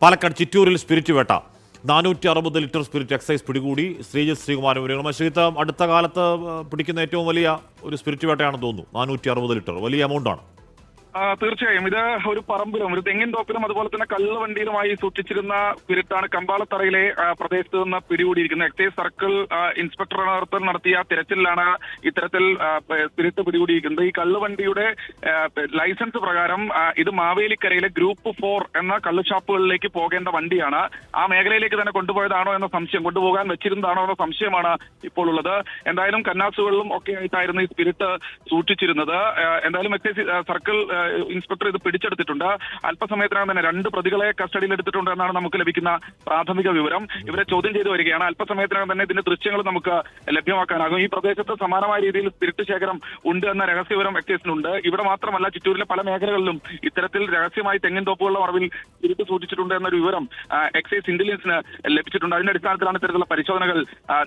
Palakkad ചിറ്റൂരിൽ spirit വേട്ട 460 litre spirit excise പിടികൂടി. ശ്രീജിത്ത് ശ്രീകുമാരൻ വിവരങ്ങൾ. ശ്രീജിത്ത്, അടുത്ത കാലത്ത് പിടിക്കുന്ന ഏറ്റവും വലിയ ഒരു സ്പിരിറ്റ് വേട്ടയാണെന്ന് തോന്നുന്നു. 460 ലിറ്റർ വലിയ എമൗണ്ടാണ്. തീർച്ചയായും ഇത് ഒരു പറമ്പിലും ഒരു തെങ്ങിൻ തോപ്പിലും അതുപോലെ തന്നെ കള്ളുവണ്ടിയിലുമായി സൂക്ഷിച്ചിരുന്ന സ്പിരിറ്റാണ് കമ്പാളത്തറയിലെ പ്രദേശത്ത് നിന്ന് പിടികൂടിയിരിക്കുന്നത്. എക്സൈസ് സർക്കിൾ ഇൻസ്പെക്ടർ നടത്തിയ തിരച്ചിലാണ് ഇത്തരത്തിൽ സ്പിരിറ്റ് പിടികൂടിയിരിക്കുന്നത്. ഈ കള്ളുവണ്ടിയുടെ ലൈസൻസ് പ്രകാരം ഇത് മാവേലിക്കരയിലെ ഗ്രൂപ്പ് 4 എന്ന കള്ളുഷാപ്പുകളിലേക്ക് പോകേണ്ട വണ്ടിയാണ്. ആ മേഖലയിലേക്ക് തന്നെ കൊണ്ടുപോയതാണോ എന്ന സംശയം, കൊണ്ടുപോകാൻ വെച്ചിരുന്നതാണോ എന്ന സംശയമാണ് ഇപ്പോൾ ഉള്ളത്. എന്തായാലും കന്നാസുകളിലും ഒക്കെ ആയിട്ടായിരുന്നു ഈ സ്പിരിറ്റ് സൂക്ഷിച്ചിരുന്നത്. എന്തായാലും എക്സൈസ് സർക്കിൾ ഇൻസ്പെക്ടർ ഇത് പിടിച്ചെടുത്തിട്ടുണ്ട്. അല്പസമയത്തിനകം തന്നെ 2 പ്രതികളെ കസ്റ്റഡിയിൽ എടുത്തിട്ടുണ്ട് എന്നാണ് നമുക്ക് ലഭിക്കുന്ന പ്രാഥമിക വിവരം. ഇവരെ ചോദ്യം ചെയ്തു വരികയാണ്. അല്പസമയത്തിനകം തന്നെ ഇതിന്റെ ദൃശ്യങ്ങൾ നമുക്ക് ലഭ്യമാക്കാനാകും. ഈ പ്രദേശത്ത് സമാനമായ രീതിയിൽ സ്പിരിറ്റ് ശേഖരം ഉണ്ട് എന്ന രഹസ്യവിവരം എക്സൈസിനുണ്ട്. ഇവിടെ മാത്രമല്ല, ചിറ്റൂരിലെ പല മേഖലകളിലും ഇത്തരത്തിൽ രഹസ്യമായി തെങ്ങിൻ തോപ്പുകളുടെ മറവിൽ സ്പിരിറ്റ് സൂക്ഷിച്ചിട്ടുണ്ട് എന്നൊരു വിവരം എക്സൈസ് ഇന്റലിജൻസിന് ലഭിച്ചിട്ടുണ്ട്. അതിന്റെ അടിസ്ഥാനത്തിലാണ് ഇത്തരത്തിലുള്ള പരിശോധനകൾ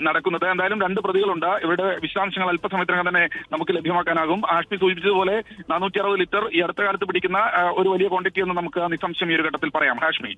നടക്കുന്നത്. എന്തായാലും 2 പ്രതികളുണ്ട്. ഇവരുടെ വിശദാംശങ്ങൾ അല്പസമയത്തിനകം തന്നെ നമുക്ക് ലഭ്യമാക്കാനാകും. ആഷ്മി സൂചിപ്പിച്ചതുപോലെ 460 ലിറ്റർ ഈ അടുത്ത കാലത്ത് പിടിക്കുന്ന ഒരു വലിയ ക്വാണ്ടിറ്റി എന്ന് നമുക്ക് നിസ്സംശയം ഈ ഒരു ഘട്ടത്തിൽ പറയാം. ഹാഷ്മി.